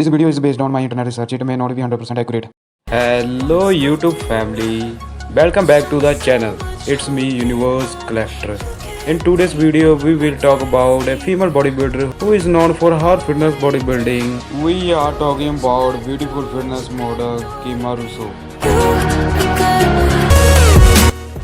This video is based on my internet research. It may not be 100% accurate. Hello YouTube family, welcome back to the channel. It's me Universe Collector. In today's video we will talk about a female bodybuilder who is known for her fitness bodybuilding. We are talking about beautiful fitness model Kima Russo.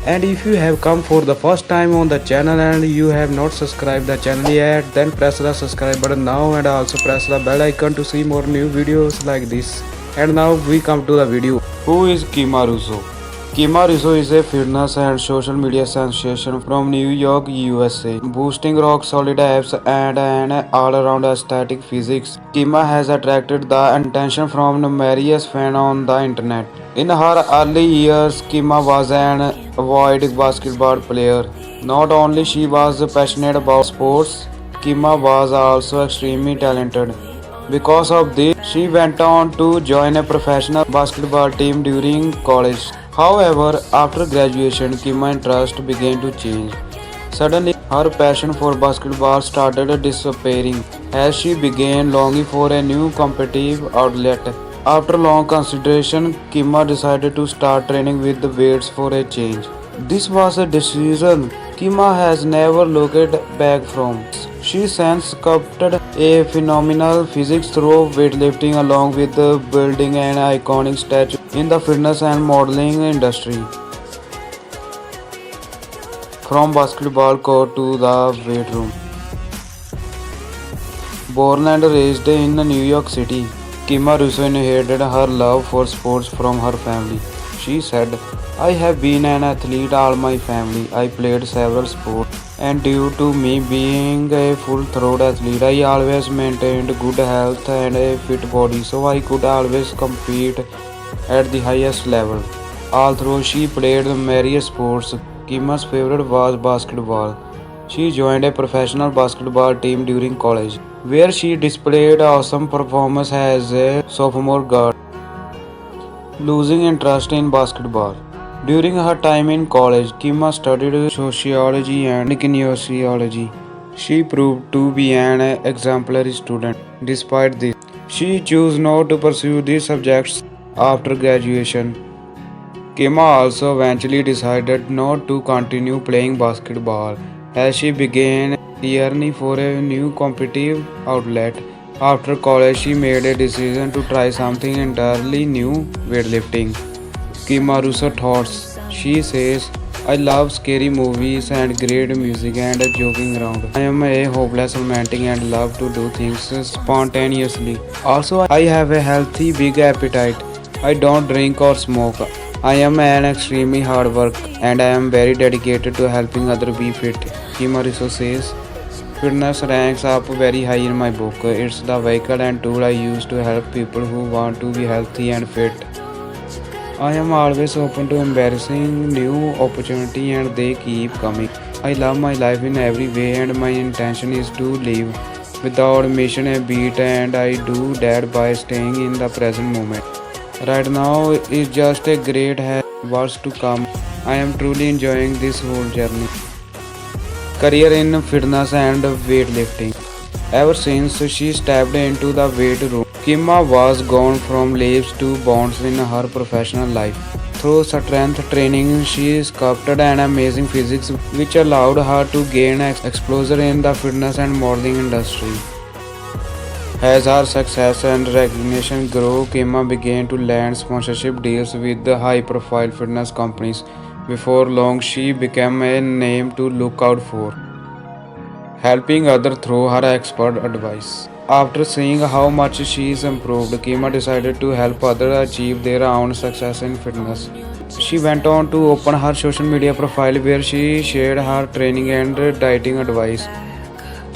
And if you have come for the first time on the channel and you have not subscribed the channel yet, then press the subscribe button now and also press the bell icon to see more new videos like this. And now we come to the video. Who is Kima Russo? Kima Russo is a fitness and social media sensation from New York, USA, boosting rock solid abs and an all-around aesthetic physique. Kima has attracted the attention from numerous fans on the internet. In her early years, Kima was an avid basketball player. Not only she was passionate about sports, Kima was also extremely talented. Because of this, she went on to join a professional basketball team during college. However, after graduation, Kima's interest began to change. Suddenly, her passion for basketball started disappearing as she began longing for a new competitive outlet. After long consideration, Kima decided to start training with the weights for a change. This was a decision Kima has never looked back from. She since sculpted a phenomenal physique through weightlifting along with building an iconic statue in the fitness and modeling industry. From basketball court to the weight room. Born and raised in New York City, Kima Russo inherited her love for sports from her family. She said, "I have been an athlete all my family. I played several sports, and due to me being a full-throated athlete, I always maintained good health and a fit body, so I could always compete at the highest level." Although she played various sports, Kima's favorite was basketball. She joined a professional basketball team during college, where she displayed awesome performance as a sophomore girl, losing interest in basketball. During her time in college, Kima studied sociology and kinesiology. She proved to be an exemplary student. Despite this, she chose not to pursue these subjects after graduation. Kima also eventually decided not to continue playing basketball as she began yearning for a new competitive outlet. After college, she made a decision to try something entirely new, weightlifting. Kima Russo thoughts. She says, "I love scary movies and great music and joking around. I am a hopeless romantic and love to do things spontaneously. Also, I have a healthy big appetite. I don't drink or smoke. I am an extremely hard worker and I am very dedicated to helping others be fit." Kima Russo says, "Fitness ranks up very high in my book. It's the vehicle and tool I use to help people who want to be healthy and fit. I am always open to embracing new opportunity and they keep coming. I love my life in every way and my intention is to live without missing a beat, and I do that by staying in the present moment. Right now is just a great what's to come. I am truly enjoying this whole journey." Career in fitness and weightlifting. Ever since she stepped into the weight room, Kima was gone from leaps to bounds in her professional life. Through strength training, she sculpted an amazing physique which allowed her to gain exposure in the fitness and modeling industry. As her success and recognition grew, Kima began to land sponsorship deals with high-profile fitness companies. Before long, she became a name to look out for, helping others through her expert advice. After seeing how much she is improved, Kima decided to help others achieve their own success in fitness. She went on to open her social media profile where she shared her training and dieting advice.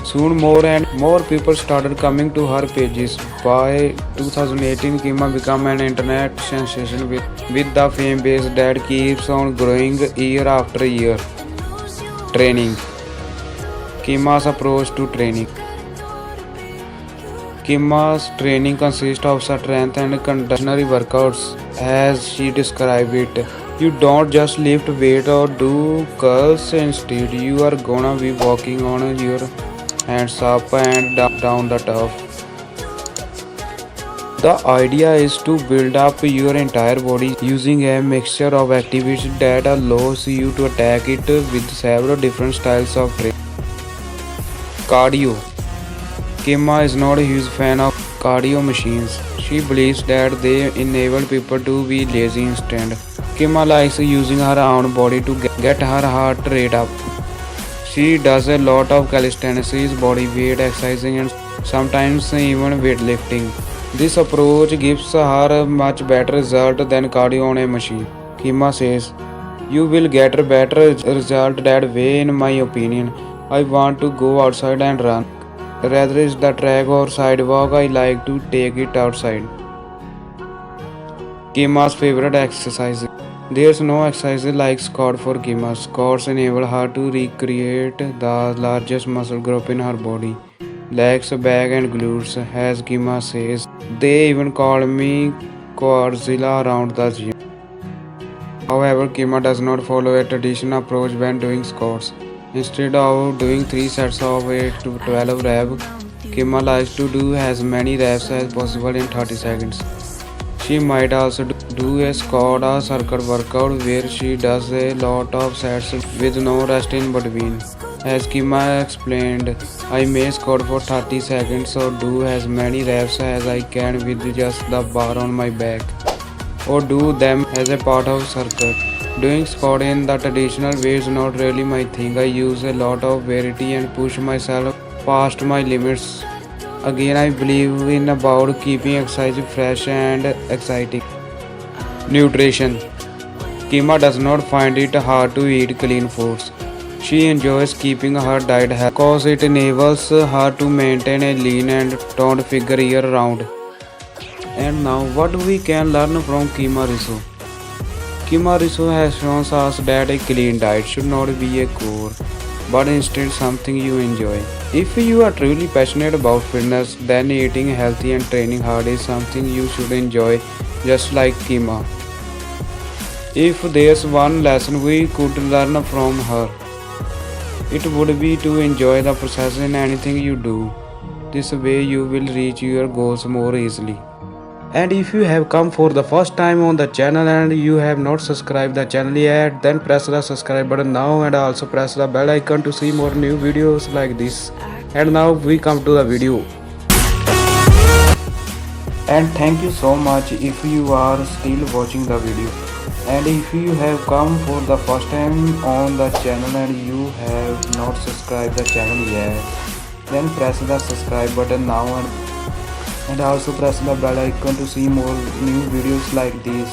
Soon more and more people started coming to her pages. By 2018, Kima became an internet sensation with the fan base that keeps on growing year after year. Training. Kima's approach to training. Kima's training consists of strength and conditioning workouts as she described it. You don't just lift weight or do curls, instead you are gonna be walking on your hands up and down the turf. The idea is to build up your entire body using a mixture of activities that allows you to attack it with several different styles of training. Cardio. Kima is not a huge fan of cardio machines. She believes that they enable people to be lazy instead. Kima likes using her own body to get her heart rate up. She does a lot of calisthenics, body weight exercising, and sometimes even weightlifting. This approach gives her a much better result than cardio on a machine. Kima says, "You will get a better result that way, in my opinion. I want to go outside and run. Rather it's the track or sidewalk, I like to take it outside." Kima's favorite exercise. There's no exercise like squat for Kima. Squats enable her to recreate the largest muscle group in her body. Legs, back and glutes, as Kima says. They even call me Quadzilla around the gym. However, Kima does not follow a traditional approach when doing squats. Instead of doing 3 sets of 8 to 12 reps, Kima likes to do as many reps as possible in 30 seconds. She might also do a squat or circuit workout where she does a lot of sets with no rest in between. As Kima explained, I may squat for 30 seconds or do as many reps as I can with just the bar on my back, or do them as a part of circuit. Doing squat in the traditional way is not really my thing. I use a lot of variety and push myself past my limits. Again, I believe in about keeping exercise fresh and exciting. Nutrition. Kima does not find it hard to eat clean foods. She enjoys keeping her diet healthy because it enables her to maintain a lean and toned figure year round. And now, what we can learn from Kima Riso? Kima Riso has shown us that a clean diet should not be a core, but instead something you enjoy. If you are truly passionate about fitness, then eating healthy and training hard is something you should enjoy, just like Kima. If there's one lesson we could learn from her, it would be to enjoy the process in anything you do. This way you will reach your goals more easily. And if you have come for the first time on the channel and you have not subscribed the channel yet, then press the subscribe button now and also press the bell icon to see more new videos like this. And now we come to the video. And thank you so much if you are still watching the video. And if you have come for the first time on the channel and you have not subscribed the channel yet, then press the subscribe button now and also press the bell icon to see more new videos like this.